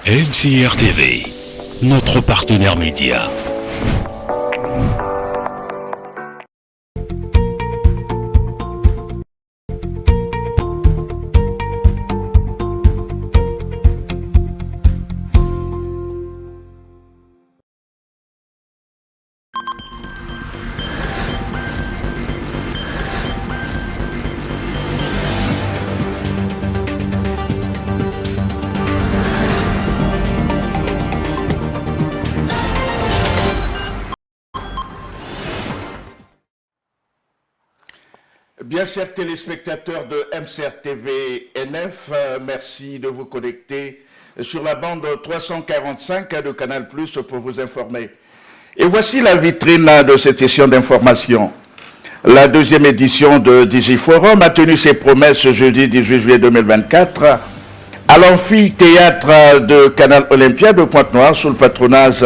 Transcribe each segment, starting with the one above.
MCR TV, notre partenaire média. Bien, chers téléspectateurs de MCR TV NF, merci de vous connecter sur la bande 345 de Canal+ pour vous informer. Et voici la vitrine de cette session d'information. La deuxième édition de Digiforum a tenu ses promesses ce jeudi 18 juillet 2024 à l'amphithéâtre de Canal Olympia de Pointe-Noire sous le patronage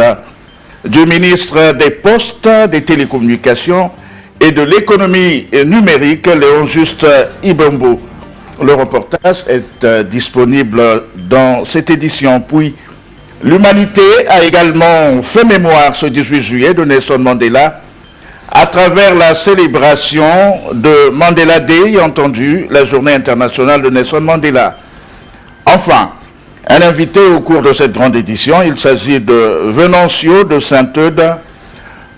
du ministre des Postes, des Télécommunications et de l'économie numérique, Léon Juste Ibombo. Le reportage est disponible dans cette édition. Puis, l'humanité a également fait mémoire ce 18 juillet de Nelson Mandela à travers la célébration de Mandela Day, entendu la journée internationale de Nelson Mandela. Enfin, un invité au cours de cette grande édition, il s'agit de Venancio de Saint-Eudes,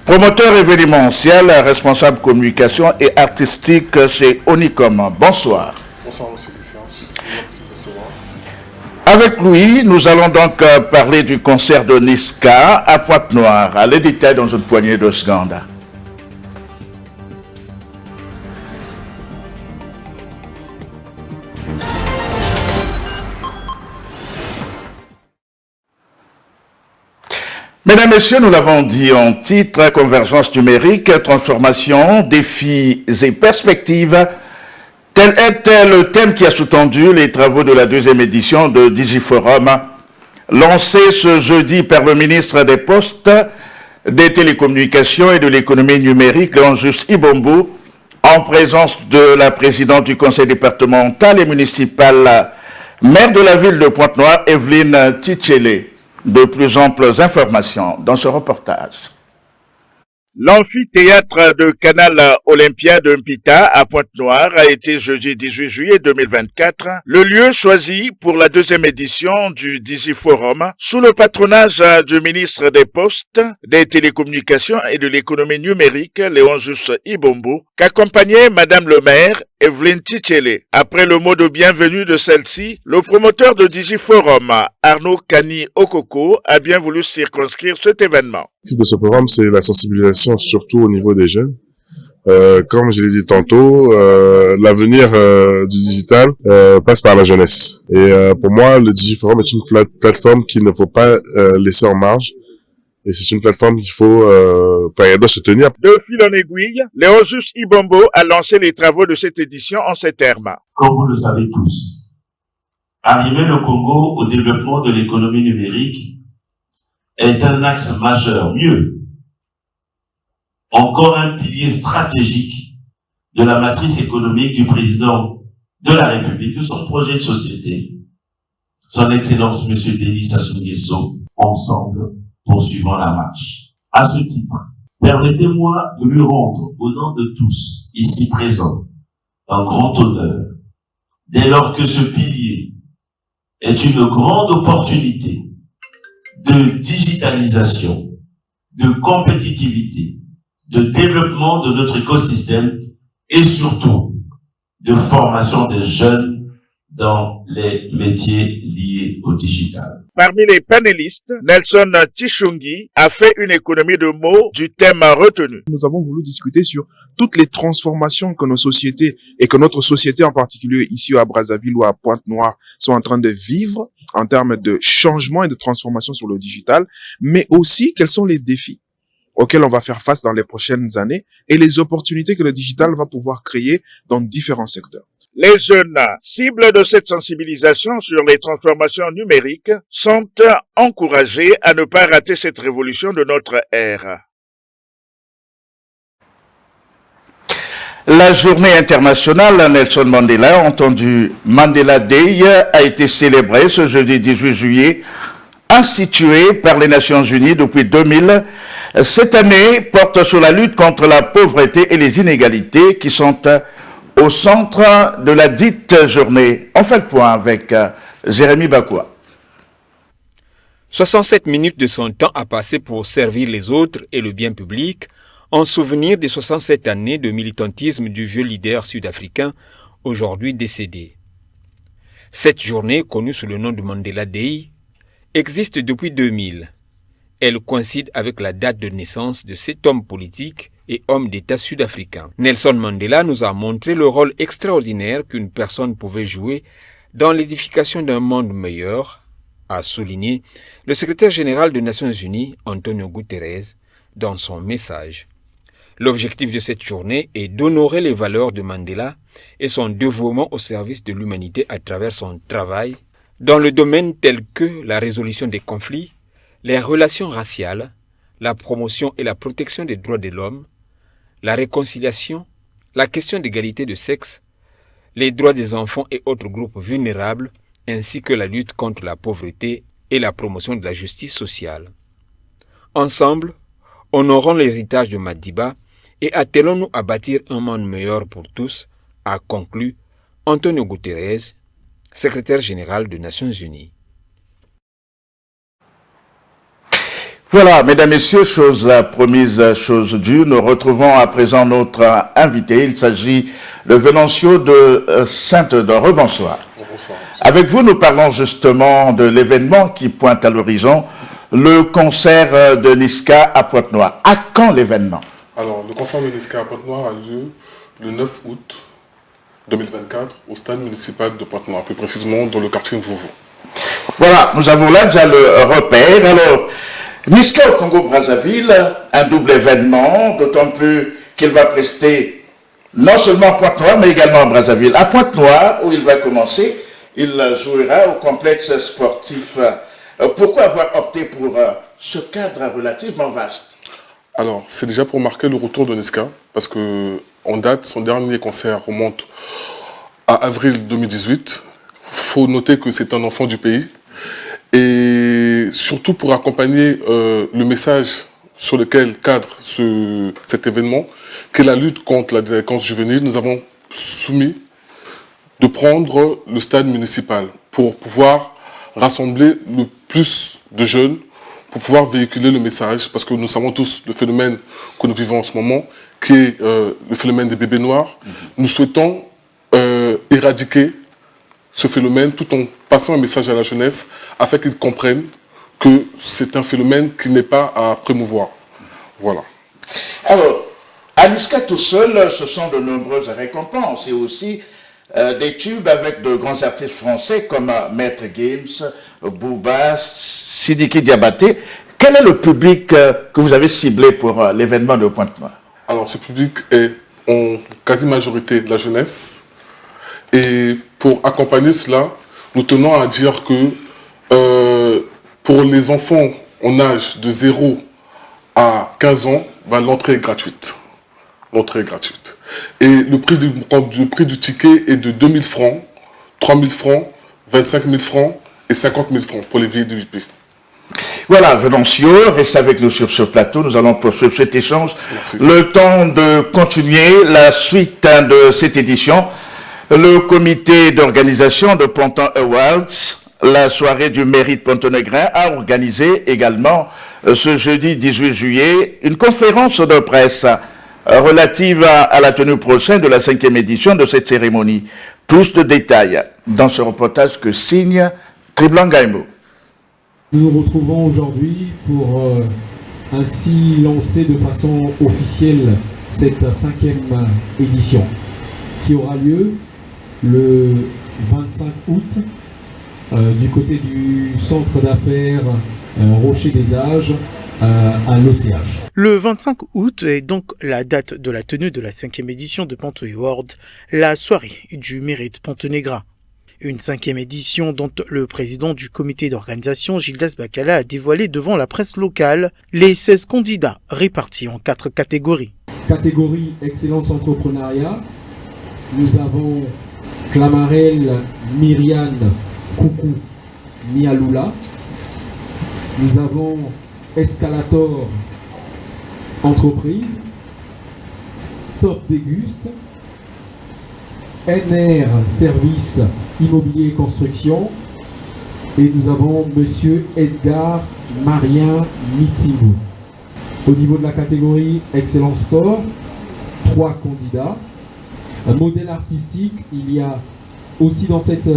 promoteur événementiel, responsable communication et artistique chez Onicom. Bonsoir. Bonsoir, monsieur Desséance. Merci de recevoir. Avec lui, nous allons donc parler du concert de Niska à Pointe-Noire. Les détails dans une poignée de secondes. Mesdames, Messieurs, nous l'avons dit en titre, convergence numérique, transformation, défis et perspectives. Tel était le thème qui a sous-tendu les travaux de la deuxième édition de Digiforum, lancé ce jeudi par le ministre des Postes, des Télécommunications et de l'économie numérique, Léon Juste Ibombo, en présence de la présidente du conseil départemental et municipal, maire de la ville de Pointe-Noire, Evelyne Tchitchele. De plus amples informations dans ce reportage. L'amphithéâtre de Canal Olympia de Mpita à Pointe-Noire a été jeudi 18 juillet 2024 le lieu choisi pour la deuxième édition du Digiforum sous le patronage du ministre des Postes, des Télécommunications et de l'économie numérique, Léon Juste Ibombo, qu'accompagnait Madame le maire, Evelyne Tchitchele. Après le mot de bienvenue de celle-ci, le promoteur de Digiforum, Arnaud Kani Okoko, a bien voulu circonscrire cet événement. Le type de ce programme, c'est la sensibilisation surtout au niveau des jeunes. Comme je l'ai dit tantôt, l'avenir du digital passe par la jeunesse. Et pour moi, le Digiforum est une plateforme qu'il ne faut pas laisser en marge. Et c'est une plateforme qu'il faut, elle doit se tenir. De fil en aiguille, Léon Juste Ibombo a lancé les travaux de cette édition en ces termes. Comme vous le savez tous, arriver le Congo au développement de l'économie numérique est un axe majeur, mieux, encore un pilier stratégique de la matrice économique du président de la République, de son projet de société, son Excellence M. Denis Sassou Nguesso, ensemble, poursuivant la marche. À ce titre, permettez-moi de lui rendre, au nom de tous, ici présents, un grand honneur, dès lors que ce pilier est une grande opportunité de digitalisation, de compétitivité, de développement de notre écosystème et surtout de formation des jeunes dans les métiers liés au digital. Parmi les panélistes, Nelson Tchishungi a fait une économie de mots du thème retenu. Nous avons voulu discuter sur toutes les transformations que nos sociétés et que notre société en particulier ici à Brazzaville ou à Pointe-Noire sont en train de vivre en termes de changement et de transformation sur le digital, mais aussi quels sont les défis auxquels on va faire face dans les prochaines années et les opportunités que le digital va pouvoir créer dans différents secteurs. Les jeunes, cibles de cette sensibilisation sur les transformations numériques, sont encouragés à ne pas rater cette révolution de notre ère. La journée internationale Nelson Mandela, entendu Mandela Day, a été célébrée ce jeudi 18 juillet instituée par les Nations Unies depuis 2000, cette année porte sur la lutte contre la pauvreté et les inégalités qui sont au centre de la dite journée. On fait le point avec Jérémy Bakoua. 67 minutes de son temps à passer pour servir les autres et le bien public, en souvenir des 67 années de militantisme du vieux leader sud-africain, aujourd'hui décédé. Cette journée, connue sous le nom de Mandela Day, existe depuis 2000. Elle coïncide avec la date de naissance de cet homme politique et homme d'État sud-africain. Nelson Mandela nous a montré le rôle extraordinaire qu'une personne pouvait jouer dans l'édification d'un monde meilleur, a souligné le secrétaire général des Nations Unies, Antonio Guterres, dans son message. L'objectif de cette journée est d'honorer les valeurs de Mandela et son dévouement au service de l'humanité à travers son travail dans le domaine tel que la résolution des conflits, les relations raciales, la promotion et la protection des droits de l'homme, la réconciliation, la question d'égalité de sexe, les droits des enfants et autres groupes vulnérables, ainsi que la lutte contre la pauvreté et la promotion de la justice sociale. Ensemble, honorons l'héritage de Madiba et attelons-nous à bâtir un monde meilleur pour tous, a conclu Antonio Guterres, secrétaire général des Nations Unies. Voilà, mesdames, messieurs, chose promise, chose due. Nous retrouvons à présent notre invité. Il s'agit de Venancio de Sainte-Odore. Rebonsoir. Bonsoir. Avec vous, nous parlons justement de l'événement qui pointe à l'horizon, le concert de Niska à Pointe-Noire. À quand l'événement? Alors, le concert de Niska à Pointe-Noire a lieu le 9 août 2024 au stade municipal de Pointe-Noire, plus précisément dans le quartier Mvouvou. Voilà, nous avons là déjà le repère. Alors, Niska au Congo-Brazzaville, un double événement, d'autant plus qu'il va prester non seulement à Pointe-Noire, mais également à Brazzaville. À Pointe-Noire, où il va commencer, il jouera au complexe sportif. Pourquoi avoir opté pour ce cadre relativement vaste? Alors, c'est déjà pour marquer le retour de Niska, parce que en date, son dernier concert remonte à avril 2018. Il faut noter que c'est un enfant du pays. Et surtout pour accompagner le message sur lequel cadre cet événement, qui est la lutte contre la délinquance juvénile, nous avons soumis de prendre le stade municipal pour pouvoir rassembler le plus de jeunes, pour pouvoir véhiculer le message, parce que nous savons tous le phénomène que nous vivons en ce moment, qui est le phénomène des bébés noirs. Nous souhaitons éradiquer ce phénomène tout en passant un message à la jeunesse afin qu'ils comprennent que c'est un phénomène qui n'est pas à promouvoir. Voilà. Alors, à Niska tout seul, ce sont de nombreuses récompenses et aussi des tubes avec de grands artistes français comme Maître Gims, Booba, Sidiki Diabaté. Quel est le public que vous avez ciblé pour l'événement de Pointe-Noire? Alors, ce public est en quasi-majorité la jeunesse. Et pour accompagner cela, nous tenons à dire que pour les enfants en âge de 0 à 15 ans, l'entrée est gratuite. L'entrée est gratuite. Et le prix du ticket est de 2 000 francs, 3 000 francs, 25 000 francs et 50 000 francs pour les billets de VIP. Voilà, Venancio, reste avec nous sur ce plateau. Nous allons poursuivre cet échange. Merci. Le temps de continuer la suite de cette édition. Le comité d'organisation de Ponton Awards, la soirée du mérite pontonegrin, a organisé également ce jeudi 18 juillet une conférence de presse relative à la tenue prochaine de la 5e édition de cette cérémonie. Plus de détails dans ce reportage que signe Triblan Gaimbo. Nous nous retrouvons aujourd'hui pour ainsi lancer de façon officielle cette 5e édition qui aura lieu le 25 août du côté du centre d'affaires Rocher des Âges à l'OCH. Le 25 août est donc la date de la tenue de la 5e édition de Ponto Award, la soirée du mérite pontonegrin. Une 5e édition dont le président du comité d'organisation, Gildas Bacala, a dévoilé devant la presse locale les 16 candidats répartis en 4 catégories. Catégorie Excellence Entrepreneuriat, nous avons Clamarelle Myriane Koukou Nialoula. Nous avons Escalator Entreprise, Top Déguste, NR Service Immobilier et Construction, et nous avons Monsieur Edgar Marien Mitingo. Au niveau de la catégorie Excellence Sport, 3 candidats. Un modèle artistique, il y a aussi dans cette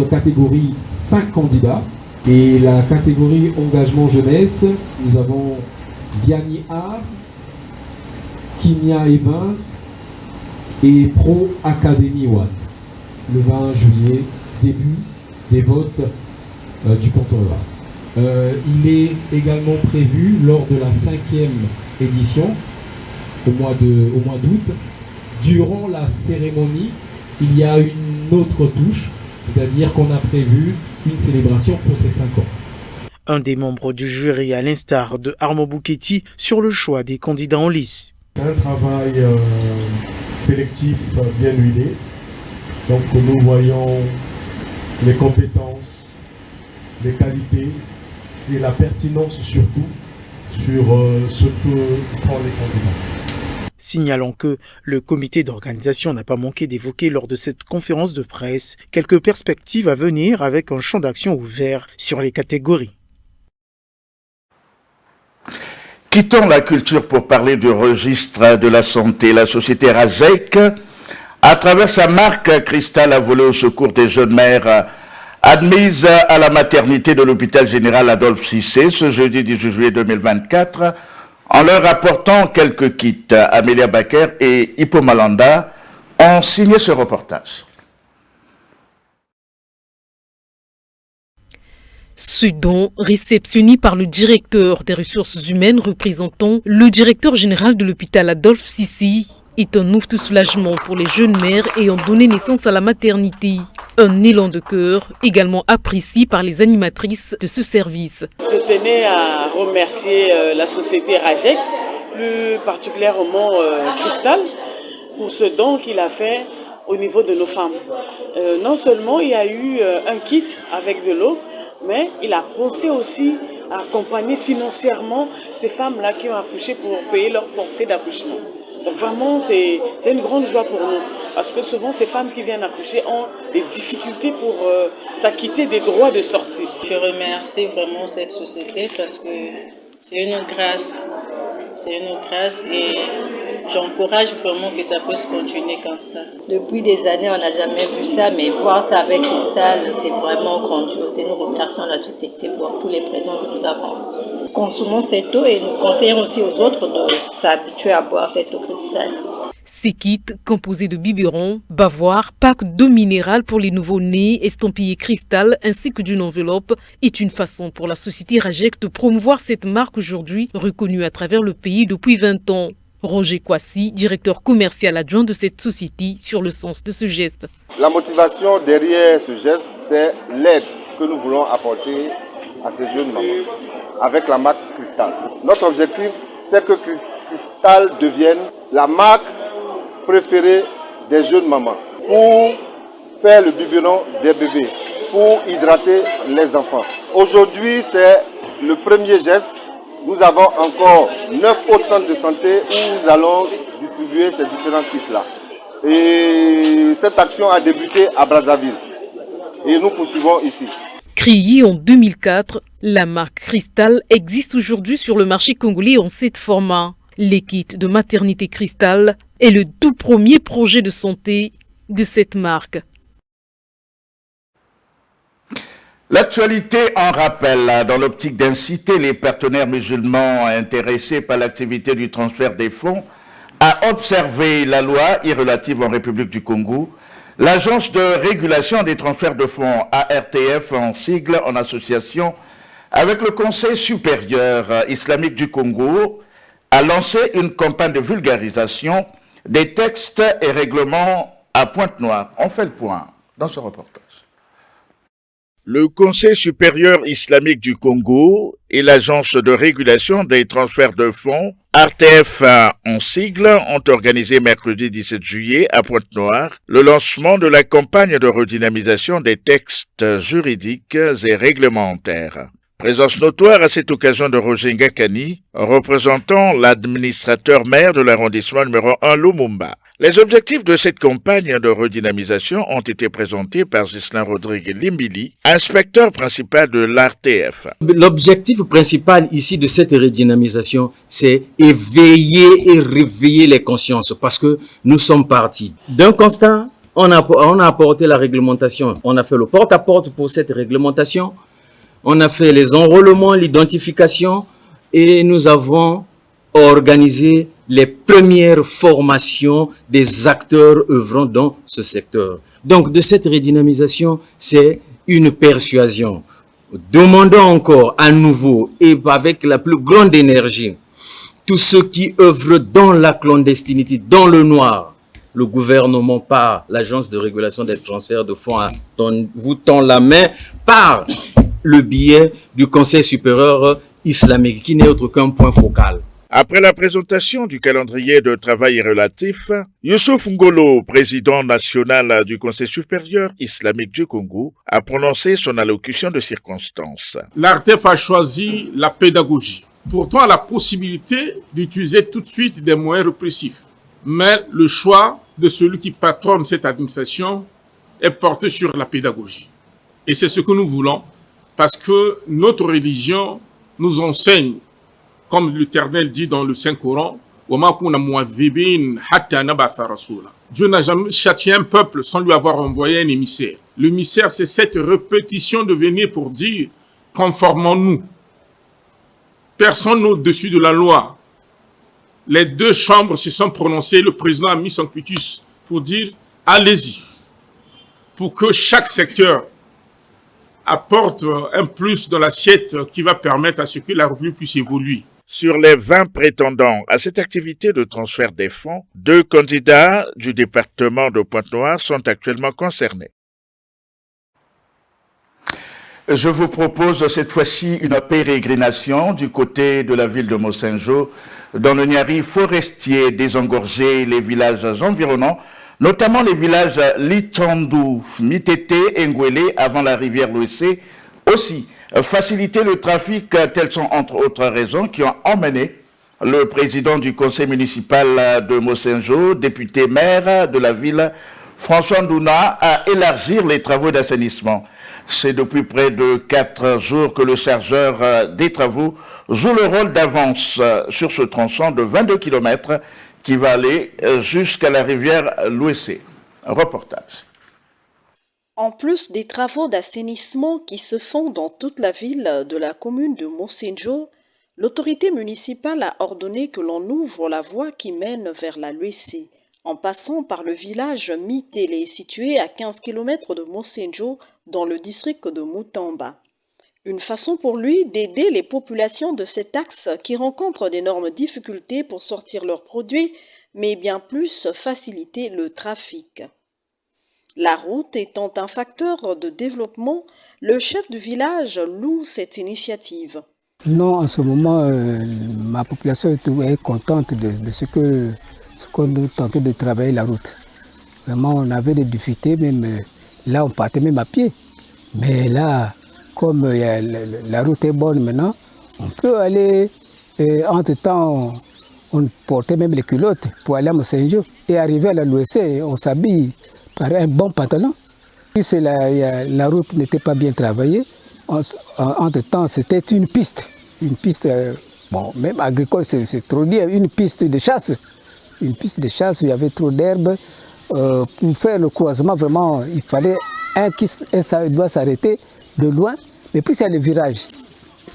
catégorie 5 candidats. Et la catégorie Engagement Jeunesse, nous avons Vianney Art, Kinya Evans et Pro Academy One. Le 20 juillet, début des votes du Panthéon. Il est également prévu lors de la 5e édition, au mois d'août. Durant la cérémonie, il y a une autre touche, c'est-à-dire qu'on a prévu une célébration pour ces 5 ans. Un des membres du jury, à l'instar de Armand Bouquetti, sur le choix des candidats en lice. C'est un travail sélectif bien huilé. Donc nous voyons les compétences, les qualités et la pertinence surtout sur ce que font les candidats. Signalons que le comité d'organisation n'a pas manqué d'évoquer lors de cette conférence de presse quelques perspectives à venir avec un champ d'action ouvert sur les catégories. Quittons la culture pour parler du registre de la santé. La société Rajek, à travers sa marque Cristal, a volé au secours des jeunes mères admises à la maternité de l'hôpital général Adolphe Cissé ce jeudi 18 juillet 2024 en leur apportant quelques kits. Amélia Baker et Hippo Malanda ont signé ce reportage. Ce don, réceptionné par le directeur des ressources humaines représentant le directeur général de l'hôpital Adolphe Cissé, est un ouf de soulagement pour les jeunes mères ayant donné naissance à la maternité. Un élan de cœur également apprécié par les animatrices de ce service. Je tenais à remercier la société Rajek, plus particulièrement Cristal, pour ce don qu'il a fait au niveau de nos femmes. Non seulement il y a eu un kit avec de l'eau, mais il a pensé aussi à accompagner financièrement ces femmes-là qui ont accouché pour payer leur forfait d'accouchement. Donc vraiment, c'est une grande joie pour nous, parce que souvent ces femmes qui viennent accoucher ont des difficultés pour s'acquitter des droits de sortie. Je remercie vraiment cette société parce que c'est une grâce. C'est une grâce et j'encourage vraiment que ça puisse continuer comme ça. Depuis des années, on n'a jamais vu ça, mais voir ça avec Cristal, c'est vraiment grandiose. Et nous remercions la société pour tous les présents que nous avons. Consommons cette eau et nous conseillons aussi aux autres de s'habituer à boire cette eau Cristal. Ces kits, composés de biberons, bavoirs, packs d'eau minérale pour les nouveau-nés, estampillés Cristal ainsi que d'une enveloppe, est une façon pour la société Rajek de promouvoir cette marque aujourd'hui reconnue à travers le pays depuis 20 ans. Roger Kwasi, directeur commercial adjoint de cette société, sur le sens de ce geste. La motivation derrière ce geste, c'est l'aide que nous voulons apporter à ces jeunes mamans avec la marque Cristal. Notre objectif, c'est que Cristal devienne la marque préférée des jeunes mamans pour faire le biberon des bébés, pour hydrater les enfants. Aujourd'hui, c'est le premier geste. Nous avons encore 9 autres centres de santé où nous allons distribuer ces différents kits-là. Et cette action a débuté à Brazzaville. Et nous poursuivons ici. Créée en 2004, la marque Cristal existe aujourd'hui sur le marché congolais en 7 formats. Les kits de maternité Cristal est le tout premier projet de santé de cette marque. L'actualité en rappelle, dans l'optique d'inciter les partenaires musulmans intéressés par l'activité du transfert des fonds à observer la loi relative en République du Congo. L'Agence de régulation des transferts de fonds, ARTF en sigle, en association avec le Conseil supérieur islamique du Congo, a lancé une campagne de vulgarisation des textes et règlements à Pointe-Noire. On fait le point dans ce reportage. Le Conseil supérieur islamique du Congo et l'Agence de régulation des transferts de fonds, ARTF en sigle, ont organisé mercredi 17 juillet à Pointe-Noire le lancement de la campagne de redynamisation des textes juridiques et réglementaires. Présence notoire à cette occasion de Roger Ngakani, représentant l'administrateur maire de l'arrondissement numéro 1 Lumumba. Les objectifs de cette campagne de redynamisation ont été présentés par Ghislain Rodrigue Limbili, inspecteur principal de l'ARTF. L'objectif principal ici de cette redynamisation, c'est éveiller et réveiller les consciences parce que nous sommes partis d'un constat, on a apporté la réglementation, on a fait le porte-à-porte pour cette réglementation, on a fait les enrôlements, l'identification et nous avons organisé les premières formations des acteurs œuvrant dans ce secteur. Donc, de cette redynamisation, c'est une persuasion. Demandons encore à nouveau et avec la plus grande énergie, tous ceux qui œuvrent dans la clandestinité, dans le noir, le gouvernement par l'Agence de régulation des transferts de fonds vous tend la main par le biais du Conseil supérieur islamique, qui n'est autre qu'un point focal. Après la présentation du calendrier de travail relatif, Youssouf Ngolo, président national du Conseil supérieur islamique du Congo, a prononcé son allocution de circonstance. L'ARTF a choisi la pédagogie. Pourtant, a la possibilité d'utiliser tout de suite des moyens répressifs. Mais le choix de celui qui patronne cette administration est porté sur la pédagogie. Et c'est ce que nous voulons, parce que notre religion nous enseigne, comme l'Éternel dit dans le Saint-Coran, Dieu n'a jamais châtié un peuple sans lui avoir envoyé un émissaire. L'émissaire, c'est cette répétition de venir pour dire « conformons-nous ». Personne au-dessus de la loi. Les deux chambres se sont prononcées, le président a mis son quitus pour dire « allez-y », pour que chaque secteur apporte un plus dans l'assiette qui va permettre à ce que la République puisse évoluer. Sur les 20 prétendants à cette activité de transfert des fonds, 2 candidats du département de Pointe-Noire sont actuellement concernés. Je vous propose cette fois-ci une pérégrination du côté de la ville de Mossenjo, dans le Niari forestier désengorgé, les villages environnants, notamment les villages Lichandou, Mitete et Ngwele avant la rivière Louessé. Aussi, faciliter le trafic, telles sont entre autres raisons qui ont emmené le président du conseil municipal de Mossenjo, député maire de la ville, François Ndouna, à élargir les travaux d'assainissement. C'est depuis près de 4 jours que le chargeur des travaux joue le rôle d'avance sur ce tronçon de 22 km qui va aller jusqu'à la rivière Louessé. Un reportage. En plus des travaux d'assainissement qui se font dans toute la ville de la commune de Mossenjo, l'autorité municipale a ordonné que l'on ouvre la voie qui mène vers la Louessé, en passant par le village Mitélé, situé à 15 km de Mossenjo, dans le district de Moutamba. Une façon pour lui d'aider les populations de cet axe qui rencontrent d'énormes difficultés pour sortir leurs produits, mais bien plus faciliter le trafic. La route étant un facteur de développement, le chef du village loue cette initiative. Non, en ce moment, ma population est contente de ce qu'on nous tentait de travailler la route. Vraiment, on avait des difficultés, même là, on partait même à pied. Mais là, comme la route est bonne maintenant, on peut aller, entre-temps, on portait même les culottes pour aller à Mossenjo. Et arriver à la Louessé, on s'habille par un bon pantalon. Puis la route n'était pas bien travaillée. Entre-temps, c'était une piste. Une piste, bon, même agricole, c'est trop dire, une piste de chasse. Une piste de chasse où il y avait trop d'herbe. Pour faire le croisement, vraiment, il fallait ça doit s'arrêter de loin. Mais puis il y a le virage.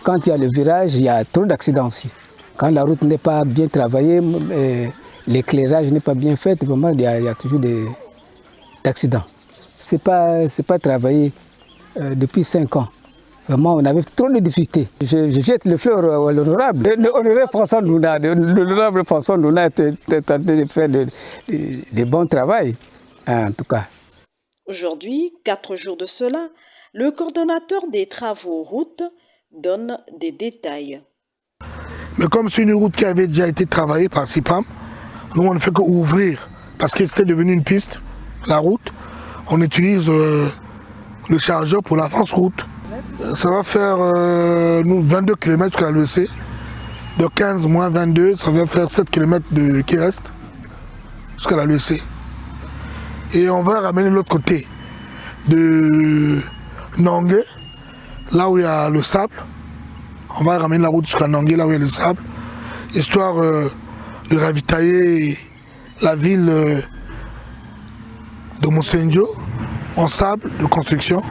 Quand il y a le virage, il y a trop d'accidents aussi. Quand la route n'est pas bien travaillée, l'éclairage n'est pas bien fait, vraiment, il y a toujours d'accidents. C'est pas travaillé depuis 5 ans. Vraiment, on avait trop de difficultés. Je jette le fleur à l'honorable. L'honorable François Ndouna, l'honorable François Ndouna était en train de faire de bons travail, en tout cas. Aujourd'hui, 4 jours de cela, le coordonnateur des travaux route donne des détails. Mais comme c'est une route qui avait déjà été travaillée par CIPAM, nous on ne fait qu'ouvrir, parce que c'était devenu une piste, la route, on utilise le chargeur pour la France route. Ça va faire 22 km jusqu'à l'EC. De 15 moins 22, ça va faire 7 km qui reste jusqu'à la l'EC. Et on va ramener l'autre côté de Nangué, là où il y a le sable. On va ramener la route jusqu'à Nangué, là où il y a le sable, histoire de ravitailler la ville de Mosenjo en sable de construction.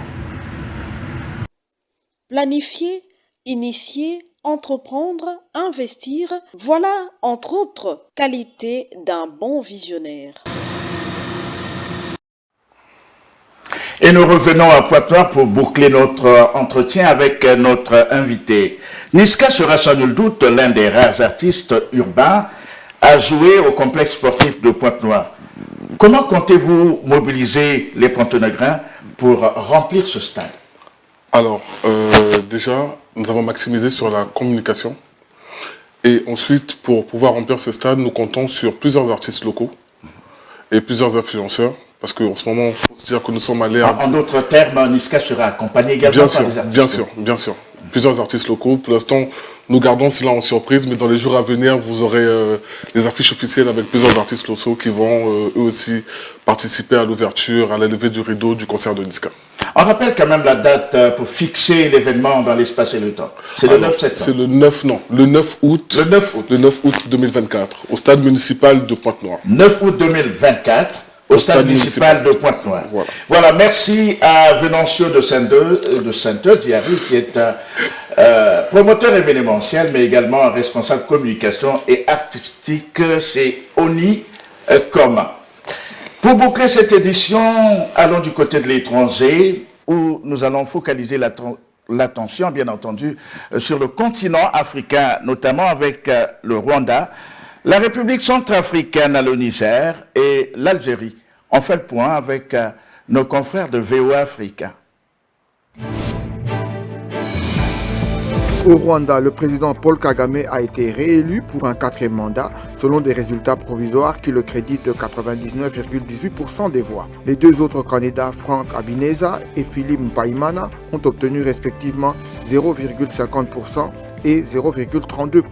Planifier, initier, entreprendre, investir, voilà entre autres qualités d'un bon visionnaire. Et nous revenons à Pointe-Noire pour boucler notre entretien avec notre invité. Niska sera sans nul doute l'un des rares artistes urbains à jouer au complexe sportif de Pointe-Noire. Comment comptez-vous mobiliser les Pontenegrins pour remplir ce stade? Alors, déjà, nous avons maximisé sur la communication. Et ensuite, pour pouvoir remplir ce stade, nous comptons sur plusieurs artistes locaux et plusieurs influenceurs. Parce qu'en ce moment, il faut se dire que nous sommes allés... En d'autres termes, Niska sera accompagné également par des artistes. Bien sûr. Plusieurs artistes locaux. Pour l'instant, nous gardons cela en surprise, mais dans les jours à venir, vous aurez les affiches officielles avec plusieurs artistes locaux qui vont eux aussi participer à l'ouverture, à la levée du rideau du concert de Niska. On rappelle quand même la date pour fixer l'événement dans l'espace et le temps. C'est le 9 septembre. C'est le 9 août. Le 9 août 2024, au stade municipal de Pointe-Noire. 9 août 2024. Au stade municipal de Pointe-Noire. Voilà, merci à Venancio de Sainte-Diary, qui est promoteur événementiel, mais également responsable communication et artistique chez Oni.com. Pour boucler cette édition, allons du côté de l'étranger, où nous allons focaliser l'attention, bien entendu, sur le continent africain, notamment avec le Rwanda, la République centrafricaine, le Niger et l'Algérie. On fait le point avec nos confrères de VOA Africa. Au Rwanda, le président Paul Kagame a été réélu pour un 4e mandat, selon des résultats provisoires qui le créditent de 99,18% des voix. Les deux autres candidats, Frank Habineza et Philippe Mpayimana, ont obtenu respectivement 0,50% et 0,32%.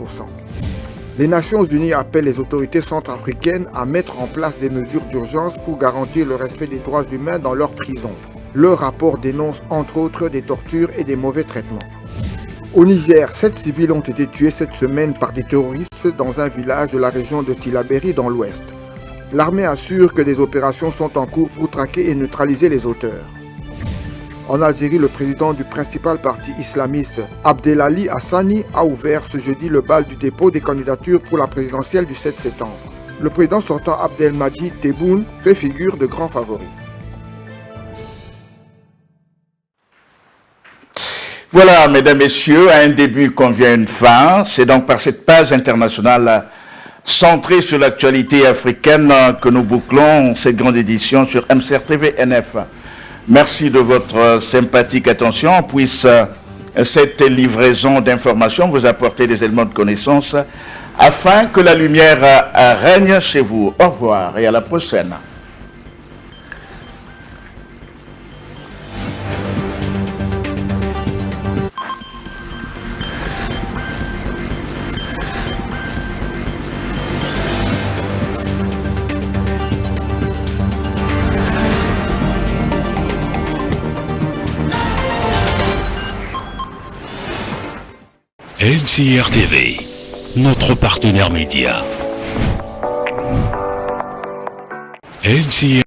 Les Nations Unies appellent les autorités centrafricaines à mettre en place des mesures d'urgence pour garantir le respect des droits humains dans leurs prisons. Le rapport dénonce entre autres des tortures et des mauvais traitements. Au Niger, 7 civils ont été tués cette semaine par des terroristes dans un village de la région de Tillabéri dans l'ouest. L'armée assure que des opérations sont en cours pour traquer et neutraliser les auteurs. En Algérie, le président du principal parti islamiste, Abdelali Hassani, a ouvert ce jeudi le bal du dépôt des candidatures pour la présidentielle du 7 septembre. Le président sortant Abdelmadjid Tebboune fait figure de grand favori. Voilà, mesdames, messieurs, à un début convient une fin. C'est donc par cette page internationale centrée sur l'actualité africaine que nous bouclons cette grande édition sur MCR TV NF. Merci de votre sympathique attention. Puisse cette livraison d'informations vous apporter des éléments de connaissance afin que la lumière règne chez vous. Au revoir et à la prochaine. MCR TV, notre partenaire média. MCR